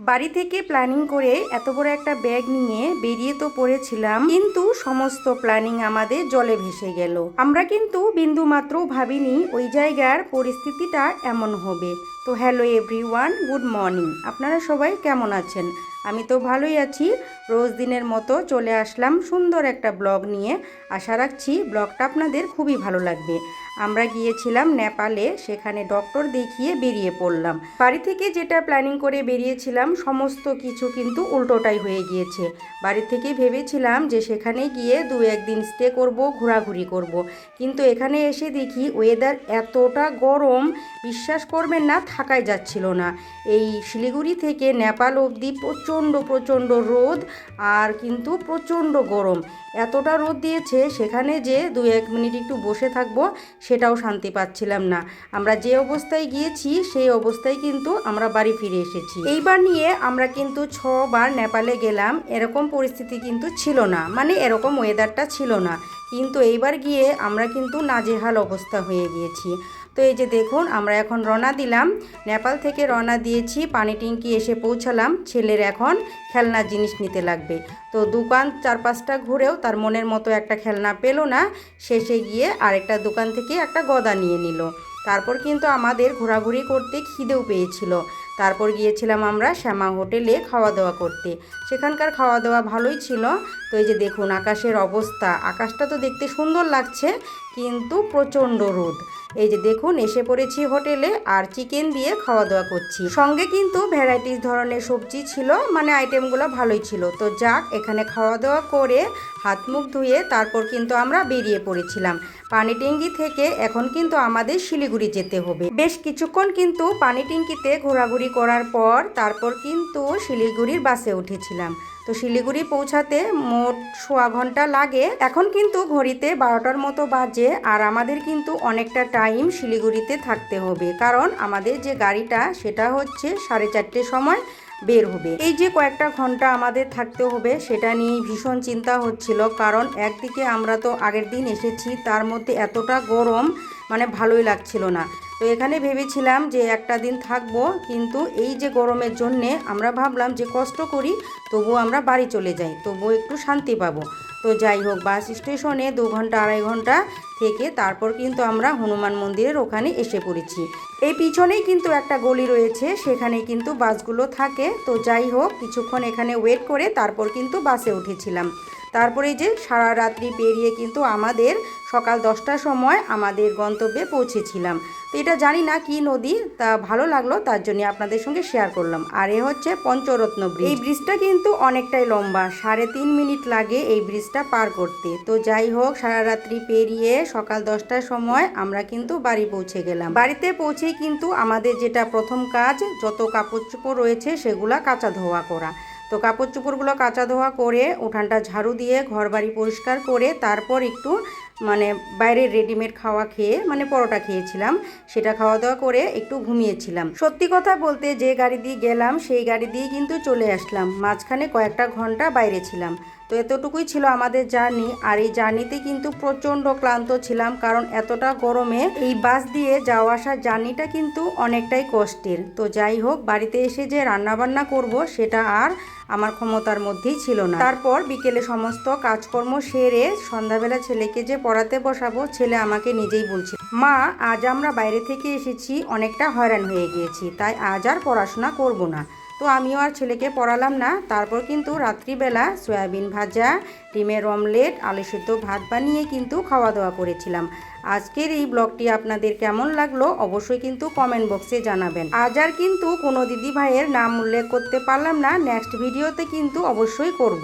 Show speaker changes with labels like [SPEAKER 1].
[SPEAKER 1] বাড়ি থেকে প্ল্যানিং করে এত বড় একটা ব্যাগ নিয়ে বেরিয়ে তো পড়েছিলাম, কিন্তু সমস্ত প্ল্যানিং আমাদের জলে ভেসে গেল। আমরা কিন্তু বিন্দু মাত্র ভাবিনি ওই জায়গার পরিস্থিতিটা এমন হবে। তো হ্যালো এভরিওয়ান, গুড মর্নিং। আপনারা সবাই কেমন আছেন? আমি তো ভালোই আছি। রোজ দিনের মতো চলে আসলাম সুন্দর একটা ব্লগ নিয়ে। আশা রাখছি ব্লগটা আপনাদের খুবই ভালো লাগবে। আমরা গিয়েছিলাম নেপালে, সেখানে ডক্টর দেখিয়ে বেরিয়ে পড়লাম। বাড়ি থেকে যেটা প্ল্যানিং করে বেরিয়েছিলাম সমস্ত কিছু কিন্তু উল্টোটাই হয়ে গিয়েছে। বাড়ি থেকে ভেবেছিলাম যে সেখানে গিয়ে 2-1 দিন স্টে করব, ঘোরাঘুরি করব, কিন্তু এখানে এসে দেখি ওয়েদার এতটা গরম, বিশ্বাস করবেন না, থাকাই যাচ্ছিল না। এই শিলিগুড়ি থেকে নেপাল অবধি প্রচণ্ড রোদ, আর কিন্তু প্রচণ্ড গরম। এতটা রোদ দিয়েছে, সেখানে যে 2-1 মিনিট একটু বসে থাকবো সেটাও শান্তি পাচ্ছিলাম না। আমরা যে অবস্থায় গিয়েছি সেই অবস্থায় কিন্তু আমরা বাড়ি ফিরে এসেছি। এইবার নিয়ে আমরা কিন্তু 6 বার নেপালে গেলাম, এরকম পরিস্থিতি কিন্তু ছিল না, মানে এরকম ওয়েদারটা ছিল না। কিন্তু এইবার গিয়ে আমরা কিন্তু নাজেহাল অবস্থা হয়ে গিয়েছি। তো এই যে দেখুন, আমরা এখন রওনা দিলাম। নেপাল থেকে রওনা দিয়েছি, পানি ট্যাঙ্কি এসে পৌঁছালাম। ছেলের এখন খেলনার জিনিস নিতে লাগবে। তো দোকান 4-5টা ঘুরেও তার মনের মতো একটা খেলনা পেল না। শেষে গিয়ে আরেকটা দোকান থেকে একটা গদা নিয়ে নিল। তারপর কিন্তু আমাদের ঘোরাঘুরি করতে খিদেও পেয়েছিল। তারপর গিয়েছিলাম আমরা শ্যামা হোটেলে খাওয়া দাওয়া করতে। সেখানকার খাওয়া দাওয়া ভালোই ছিল। তো এই যে দেখুন আকাশের অবস্থা, আকাশটা তো দেখতে সুন্দর লাগছে, কিন্তু প্রচণ্ড রোদ। এই যে দেখুন এসে পড়েছি হোটেলে, আর চিকেন দিয়ে খাওয়া দাওয়া করছি। সঙ্গে কিন্তু ভ্যারাইটিস ধরনের সবজি ছিল, মানে আইটেমগুলো ভালোই ছিল। তো যাক, এখানে খাওয়া দাওয়া করে হাত মুখ ধুয়ে তারপর কিন্তু আমরা বেরিয়ে পড়েছিলাম। পানিট্যাঙ্কি থেকে এখন কিন্তু আমাদের শিলিগুড়ি যেতে হবে। বেশ কিছুক্ষণ কিন্তু পানিট্যাঙ্কিতে ঘোরাঘুরি করার পর তারপর কিন্তু শিলিগুড়ির বাসে উঠেছিলাম। তো শিলিগুড়ি পৌঁছাতে মোট 1.25 ঘন্টা লাগে। এখন কিন্তু ঘড়িতে 12টার মতো বাজে, আর আমাদের কিন্তু অনেকটা টাইম শিলিগুড়িতে থাকতে হবে, কারণ আমাদের যে গাড়িটা সেটা হচ্ছে 4:30 সময় বের হবে। এই যে কয়েকটা ঘন্টা আমাদের থাকতে হবে, সেটা নিয়ে ভীষণ চিন্তা হচ্ছিল, কারণ একদিকে আমরা তো আগের দিন এসেছি, তার মধ্যে এতটা গরম, মানে ভালোই লাগছিল না। তো এখানে ভেবেছিলাম যে একটা দিন থাকবো, কিন্তু এই যে গরমের জন্যে আমরা ভাবলাম যে কষ্ট করি তবুও আমরা বাড়ি চলে যাই, তবুও একটু শান্তি পাবো। তো যাই হোক, বাস স্টেশনে 2 ঘন্টা 2.5 ঘন্টা থেকে তারপর কিন্তু আমরা হনুমান মন্দিরের ওখানে এসে পড়েছি। এই পিছনেই কিন্তু একটা গলি রয়েছে, সেখানে কিন্তু বাসগুলো থাকে। তো যাই হোক, কিছুক্ষণ এখানে ওয়েট করে তারপর কিন্তু বাসে উঠেছিলাম। তারপরে যে সারা রাত্রি পেরিয়ে কিন্তু আমাদের সকাল 10টার সময় আমাদের গন্তব্যে পৌঁছেছিলাম। তো এটা জানি না কি নদী, তা ভালো লাগলো, তার জন্য আপনাদের সঙ্গে শেয়ার করলাম। আর এ হচ্ছে পঞ্চরত্ন ব্রিজ। এই ব্রিজটা কিন্তু অনেকটাই লম্বা, 3.5 মিনিট লাগে এই ব্রিজটা পার করতে। তো যাই হোক, সারা রাত্রি পেরিয়ে সকাল 10টার সময় আমরা কিন্তু বাড়ি পৌঁছে গেলাম। বাড়িতে পৌঁছেই কিন্তু আমাদের যেটা প্রথম কাজ, যত কাপড় চোপড় রয়েছে সেগুলা কাচা ধোয়া করা। তো কাপড় চোপড়গুলো কাচা ধোয়া করে উঠানটা ঝাড়ু দিয়ে ঘর বাড়ি পরিষ্কার করে তারপর একটু মানে বাইরের রেডিমেড খাওয়া খেয়ে, মানে পরোটা খেয়েছিলাম, সেটা খাওয়া দাওয়া করে একটু ঘুমিয়েছিলাম। সত্যি কথা বলতে যে গাড়ি দিয়ে গেলাম সেই গাড়ি দিয়ে কিন্তু চলে আসলাম, মাঝখানে কয়েকটা ঘন্টা বাইরে ছিলাম। তো এতটুকুই ছিল আমাদের জার্নি। আর এই জার্নিতে কিন্তু প্রচণ্ড ক্লান্ত ছিলাম, কারণ এতটা গরমে এই বাস দিয়ে যাওয়া আসার জার্নিটা কিন্তু অনেকটাই কষ্টের। তো যাই হোক, বাড়িতে এসে যে রান্নাবান্না করব সেটা আর আমার ক্ষমতার মধ্যেই ছিল না। তারপর বিকেলে সমস্ত কাজকর্ম সেরে সন্ধ্যাবেলা ছেলেকে যে পড়াতে বসাবো, ছেলে আমাকে নিজেই বলছে, মা আজ আমরা বাইরে থেকে এসেছি, অনেকটা হয়রান হয়ে গিয়েছি, তাই আজ আর পড়াশোনা করব না। তো আমিও আর ছেলেকে পড়ালাম না। তারপর কিন্তু রাত্রিবেলা সয়াবিন ভাজা, ডিমের অমলেট, আলু সেদ্ধ ভাত বানিয়ে কিন্তু খাওয়া দাওয়া করেছিলাম। আজকের এই ব্লগটি আপনাদের কেমন লাগলো অবশ্যই কিন্তু কমেন্ট বক্সে জানাবেন। আজ আর কিন্তু কোনো দিদি ভাইয়ের নাম উল্লেখ করতে পারলাম না, নেক্সট ভিডিওতে কিন্তু অবশ্যই করব।